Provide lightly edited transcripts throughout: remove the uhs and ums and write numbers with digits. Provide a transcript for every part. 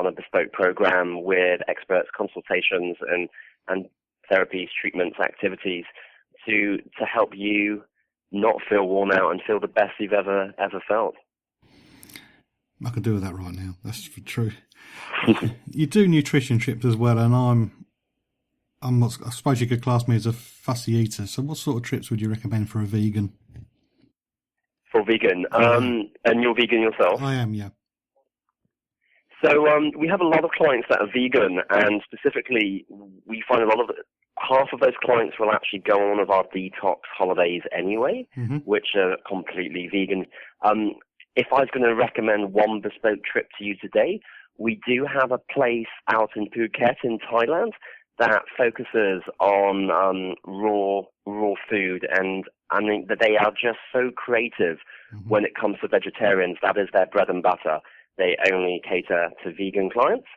on a bespoke program with experts, consultations, and therapies, treatments, activities to help you not feel worn out and feel the best you've ever felt. I could do with that right now. That's for true. You do nutrition trips as well, and I suppose you could class me as a fussy eater. So what sort of trips would you recommend for a vegan? For vegan, and you're vegan yourself? I am, yeah. So we have a lot of clients that are vegan, and specifically, we find half of those clients will actually go on one of our detox holidays anyway, which are completely vegan. If I was going to recommend one bespoke trip to you today, we do have a place out in Phuket in Thailand that focuses on raw food, and I mean that they are just so creative when it comes to vegetarians. That is their bread and butter. They only cater to vegan clients,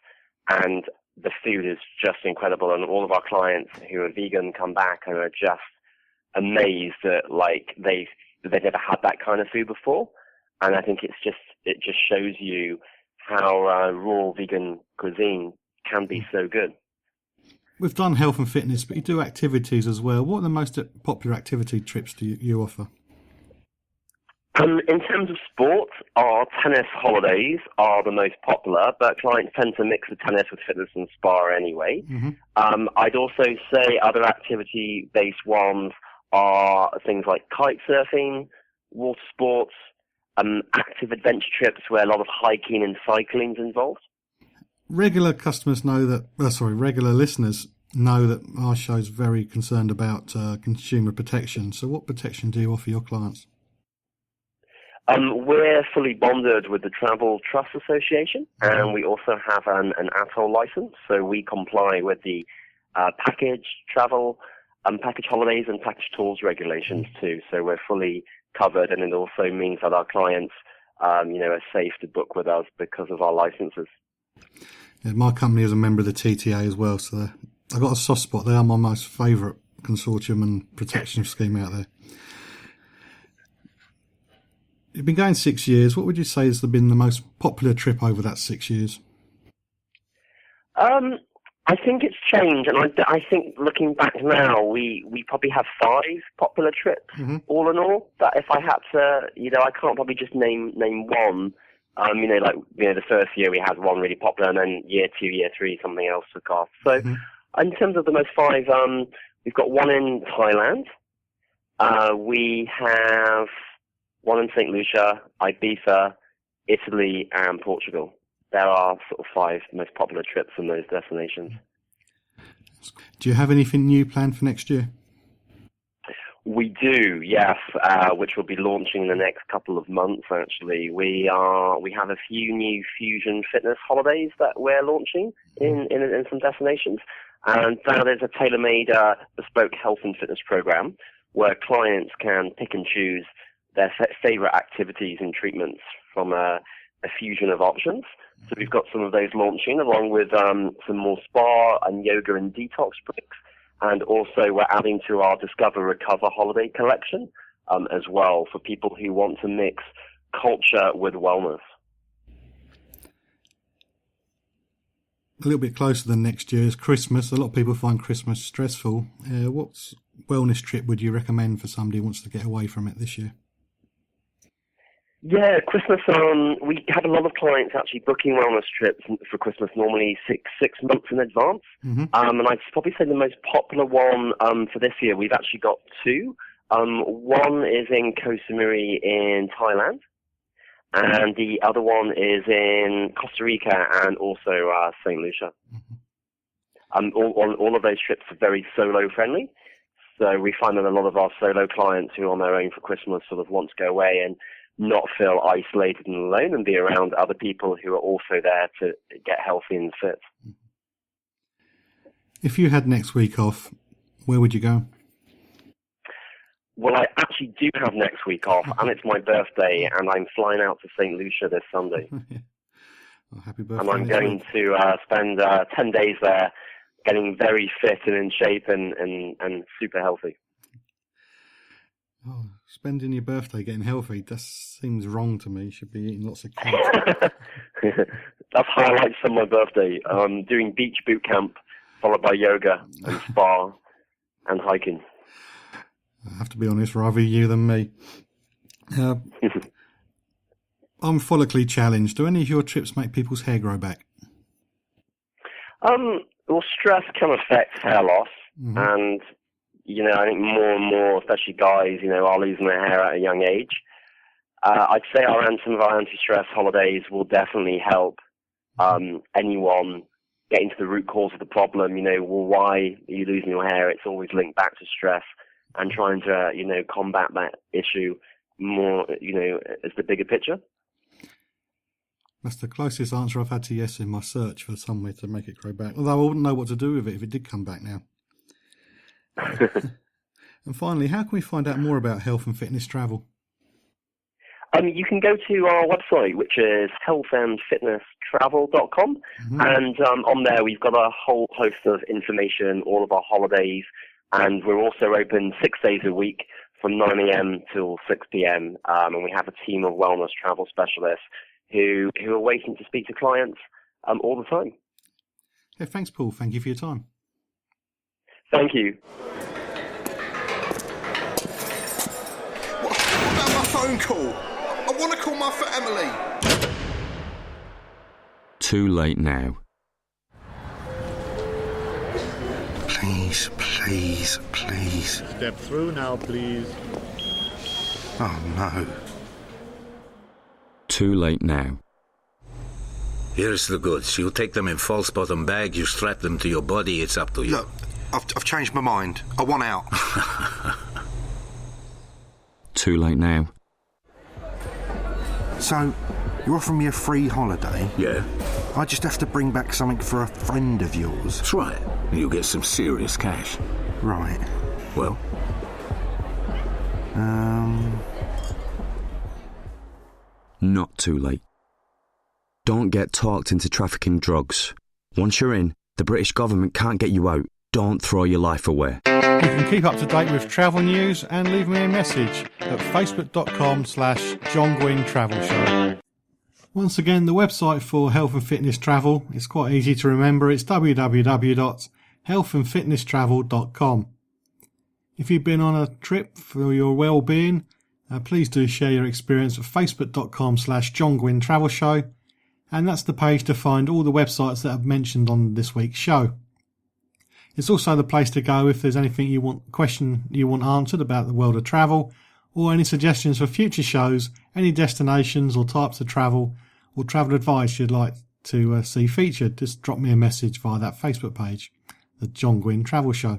and the food is just incredible. And all of our clients who are vegan come back and are just amazed that they've never had that kind of food before. And I think it just shows you how raw vegan cuisine can be so good. We've done health and fitness, but you do activities as well. What are the most popular activity trips do you offer? In terms of sport, our tennis holidays are the most popular, but clients tend to mix the tennis with fitness and spa anyway. I'd also say other activity-based ones are things like kite surfing, water sports, active adventure trips where a lot of hiking and cycling is involved. Regular listeners know that our show is very concerned about consumer protection. So what protection do you offer your clients? We're fully bonded with the Travel Trust Association, and we also have an ATOL license, so we comply with the package travel, package holidays and package tours regulations too. So we're fully covered, and it also means that our clients, are safe to book with us because of our licenses. Yeah, my company is a member of the TTA as well, so I've got a soft spot. They are my most favourite consortium and protection scheme out there. You've been going 6 years. What would you say has been the most popular trip over that 6 years? I think it's changed, and I think looking back now, we probably have 5 popular trips all in all. That if I had to, I can't probably just name one. The first year we had one really popular, and then year 2, year 3, something else took off. So in terms of the most 5, we've got one in Thailand. We have one in St. Lucia, Ibiza, Italy, and Portugal. There are sort of 5 most popular trips from those destinations. Do you have anything new planned for next year? We do, yes, which will be launching in the next couple of months, actually. We have a few new fusion fitness holidays that we're launching in some destinations. And that is a tailor-made bespoke health and fitness program where clients can pick and choose their favorite activities and treatments from a fusion of options. So we've got some of those launching, along with some more spa and yoga and detox breaks. And also we're adding to our Discover Recover holiday collection as well for people who want to mix culture with wellness. A little bit closer than next year is Christmas. A lot of people find Christmas stressful. What wellness trip would you recommend for somebody who wants to get away from it this year? Yeah, Christmas, we have a lot of clients actually booking wellness trips for Christmas, normally six months in advance. And I'd probably say the most popular one for this year, we've actually got 2. One is in Koh Samui in Thailand, and the other one is in Costa Rica and also St. Lucia. All of those trips are very solo-friendly. So we find that a lot of our solo clients who are on their own for Christmas sort of want to go away and not feel isolated and alone and be around other people who are also there to get healthy and fit. If you had next week off, where would you go? Well, I actually do have next week off, and it's my birthday, and I'm flying out to St. Lucia this Sunday. Well, happy birthday. And I'm going to spend 10 days there getting very fit and in shape and super healthy. Oh, spending your birthday getting healthy, that seems wrong to me. You should be eating lots of cake. That's highlights of my birthday. Doing beach boot camp, followed by yoga and spa and hiking. I have to be honest, rather you than me. I'm follically challenged. Do any of your trips make people's hair grow back? Well, stress can affect hair loss, and I think more and more, especially guys, are losing their hair at a young age. I'd say some of our anti-stress holidays will definitely help anyone get into the root cause of the problem. Why are you losing your hair? It's always linked back to stress, and trying to, combat that issue more, as the bigger picture. That's the closest answer I've had to yes in my search for some way to make it grow back. Although I wouldn't know what to do with it if it did come back now. And finally, how can we find out more about health and fitness travel? You can go to our website, which is healthandfitnesstravel.com. And on there, we've got a whole host of information, all of our holidays, and we're also open 6 days a week from 9 a.m. till 6 p.m. And we have a team of wellness travel specialists who are waiting to speak to clients all the time. Okay, thanks, Paul. Thank you for your time. Thank you. What about my phone call? I want to call my family. Too late now. Please, please, please. Step through now, please. Oh, no. Too late now. Here's the goods. You take them in false bottom bag, you strap them to your body, it's up to you. Look, I've changed my mind. I want out. Too late now. So, you're offering me a free holiday? Yeah, I just have to bring back something for a friend of yours. that's right. You get some serious cash. Right. Well, Not too late. Don't get talked into trafficking drugs. Once you're in, the British government can't get you out. Don't throw your life away. You can keep up to date with travel news and leave me a message at facebook.com/John Guinn Travel Show. Once again, the website for Health and Fitness Travel is quite easy to remember. It's www.healthandfitnesstravel.com. If you've been on a trip for your well-being, please do share your experience at facebook.com/John Guinn Travel Show. And that's the page to find all the websites that I've mentioned on this week's show. It's also the place to go if there's anything question you want answered about the world of travel, or any suggestions for future shows, any destinations or types of travel, or travel advice you'd like to see featured. Just drop me a message via that Facebook page, the John Guinn Travel Show.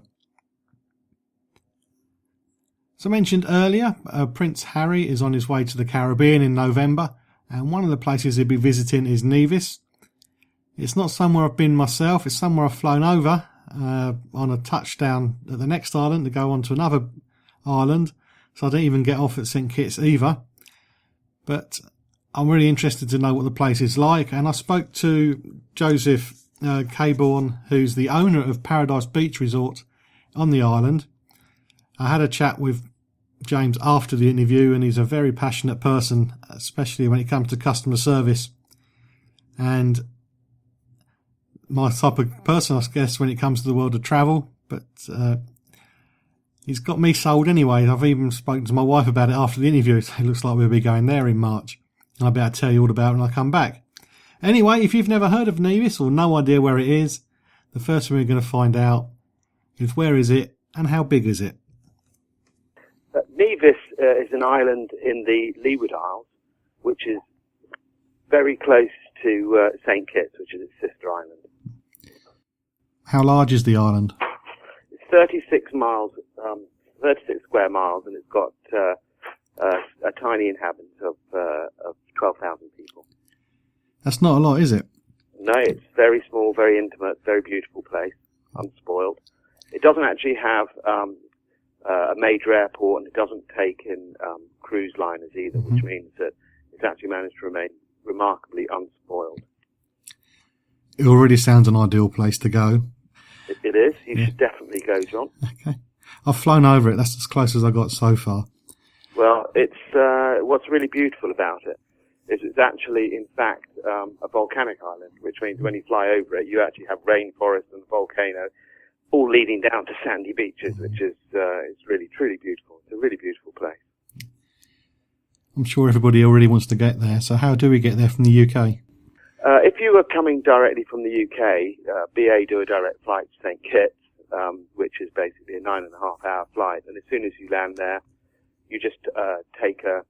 As I mentioned earlier, Prince Harry is on his way to the Caribbean in November, and one of the places he'll be visiting is Nevis. It's not somewhere I've been myself, it's somewhere I've flown over on a touchdown at the next island to go on to another island, so I didn't even get off at St Kitts either. But I'm really interested to know what the place is like, and I spoke to James Cabourne, who's the owner of Paradise Beach Resort on the island. I had a chat with James after the interview, and he's a very passionate person, especially when it comes to customer service, and my type of person, I guess, when it comes to the world of travel. But he's got me sold anyway. I've even spoken to my wife about it after the interview. So it looks like we'll be going there in March, and I'll be able to tell you all about it when I come back. Anyway, if you've never heard of Nevis or no idea where it is, the first thing we're going to find out is where is it and how big is it? Nevis is an island in the Leeward Isles, which is very close to St Kitts, which is its sister island. How large is the island? It's 36 square miles, and it's got a tiny inhabitants of 12,000 people. That's not a lot, is it? No, it's very small, very intimate, very beautiful place, unspoiled. It doesn't actually have a major airport, and it doesn't take in cruise liners either, which means that it's actually managed to remain remarkably unspoiled. It already sounds an ideal place to go. It is. You should definitely go, John. Okay. I've flown over it. That's as close as I got so far. Well, it's what's really beautiful about it is it's actually, in fact, a volcanic island, which means when you fly over it, you actually have rainforest and volcano all leading down to sandy beaches, which is it's really, truly beautiful. It's a really beautiful place. I'm sure everybody already wants to get there, so how do we get there from the UK? If you were coming directly from the UK, BA do a direct flight to St. Kitts, which is basically a 9.5-hour flight, and as soon as you land there, you just take a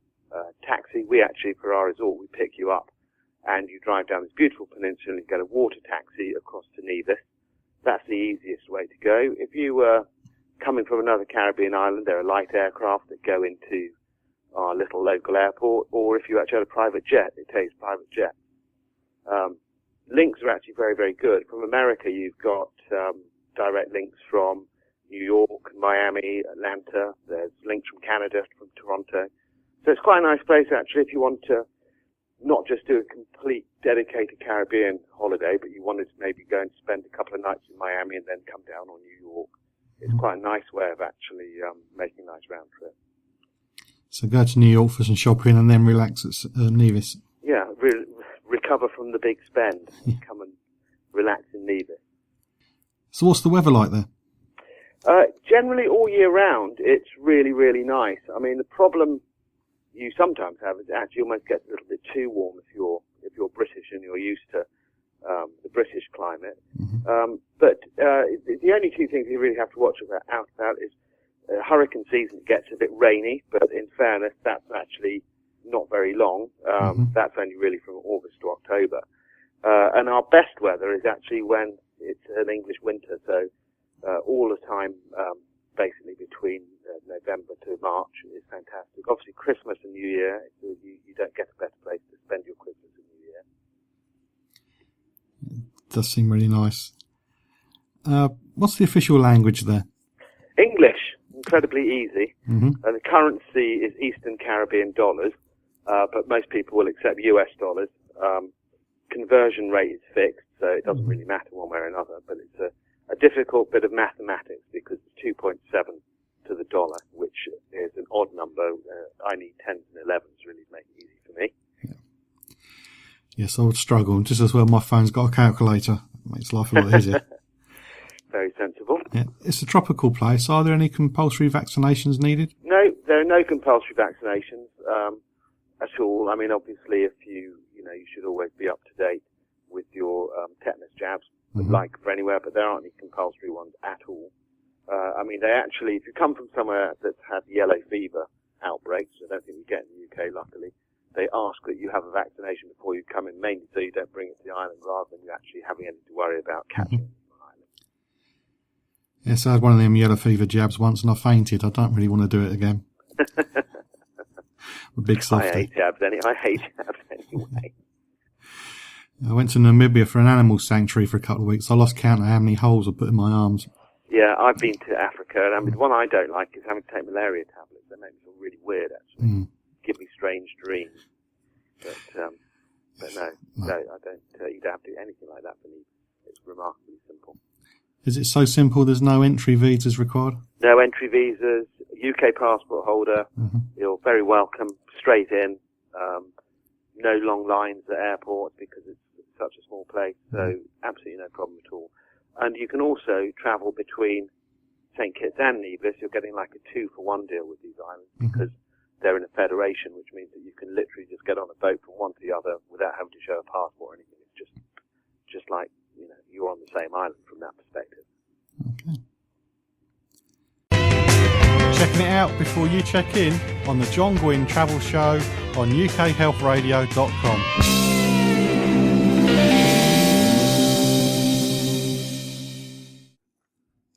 taxi. We actually, for our resort, we pick you up, and you drive down this beautiful peninsula and get a water taxi across to Nevis. That's the easiest way to go. If you were coming from another Caribbean island, there are light aircraft that go into our little local airport, or if you actually had a private jet, it takes private jet. Links are actually very, very good. From America, you've got direct links from New York, Miami, Atlanta. There's links from Canada, from Toronto. So it's quite a nice place, actually, if you want to not just do a complete dedicated Caribbean holiday, but you wanted to maybe go and spend a couple of nights in Miami and then come down on New York. It's quite a nice way of actually making a nice round trip. So go to New York for some shopping and then relax at Nevis. Yeah, recover from the big spend. Come and relax in Nevis. So what's the weather like there? Generally, all year round, it's really, really nice. I mean, the problem you sometimes have is it actually almost gets a little bit too warm if you're British and you're used to the British climate. Mm-hmm. But the only two things you really have to watch out about is hurricane season gets a bit rainy, but in fairness, that's actually not very long. That's only really from August to October. And our best weather is actually when it's an English winter, so all the time, basically between November to March is fantastic. Obviously, Christmas and New Year, you don't get a better place to spend your Christmas and New Year. It does seem really nice. What's the official language there? English, incredibly easy. Mm-hmm. The currency is Eastern Caribbean dollars, but most people will accept US dollars. Conversion rate is fixed, so it doesn't really matter one way or another, but it's a difficult bit of mathematics because it's 2.7 to the dollar, which is an odd number. I need 10s and 11s really to make it easy for me. Yeah. Yes, I would struggle. Just as well my phone's got a calculator. It makes life a lot easier. Very sensible. Yeah. It's a tropical place. Are there any compulsory vaccinations needed? No, there are no compulsory vaccinations at all. I mean, obviously, if you should always be up to date with your tetanus jabs, like for anywhere, but there aren't any compulsory ones at all. I mean, they actually, if you come from somewhere that's had yellow fever outbreaks, I don't think we get in the UK, luckily, they ask that you have a vaccination before you come in, mainly so you don't bring it to the island rather than you actually having anything to worry about catching it on the island. Yes, I had one of them yellow fever jabs once and I fainted. I don't really want to do it again. A big softy. I hate jabs anyway. I went to Namibia for an animal sanctuary for a couple of weeks. I lost count of how many holes I put in my arms. Yeah, I've been to Africa, and I mean, the one I don't like is having to take malaria tablets. They make me feel really weird, actually. Give me strange dreams. But no, I don't. You don't have to do anything like that for me. It's remarkably simple. Is it so simple there's no entry visas required? No entry visas, UK passport holder, you're very welcome, straight in. No long lines at airports because it's such a small place, so absolutely no problem at all. And you can also travel between St. Kitts and Nevis. You're getting like a 2-for-1 deal with these islands because they're in a federation, which means that you can literally just get on a boat from one to the other without having to show a passport or anything. It's just like, you're on the same island from that perspective. Okay. Checking it out before you check in on the John Guinn Travel Show on ukhealthradio.com.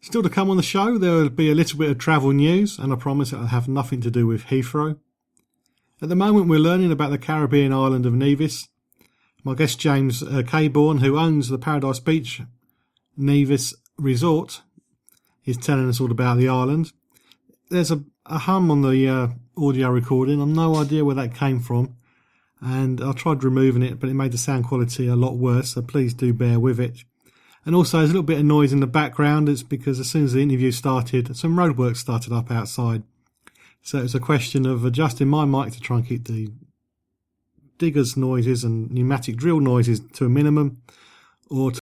Still to come on the show, there will be a little bit of travel news, and I promise it'll have nothing to do with Heathrow. At the moment, we're learning about the Caribbean island of Nevis. My guest James Cabourne, who owns the Paradise Beach Nevis resort, is telling us all about the island. There's a hum on the audio recording. I've no idea where that came from, and I tried removing it, but it made the sound quality a lot worse, so please do bear with it. And also, there's a little bit of noise in the background. It's because as soon as the interview started, some roadwork started up outside. So it's a question of adjusting my mic to try and keep the digger's noises and pneumatic drill noises to a minimum, or to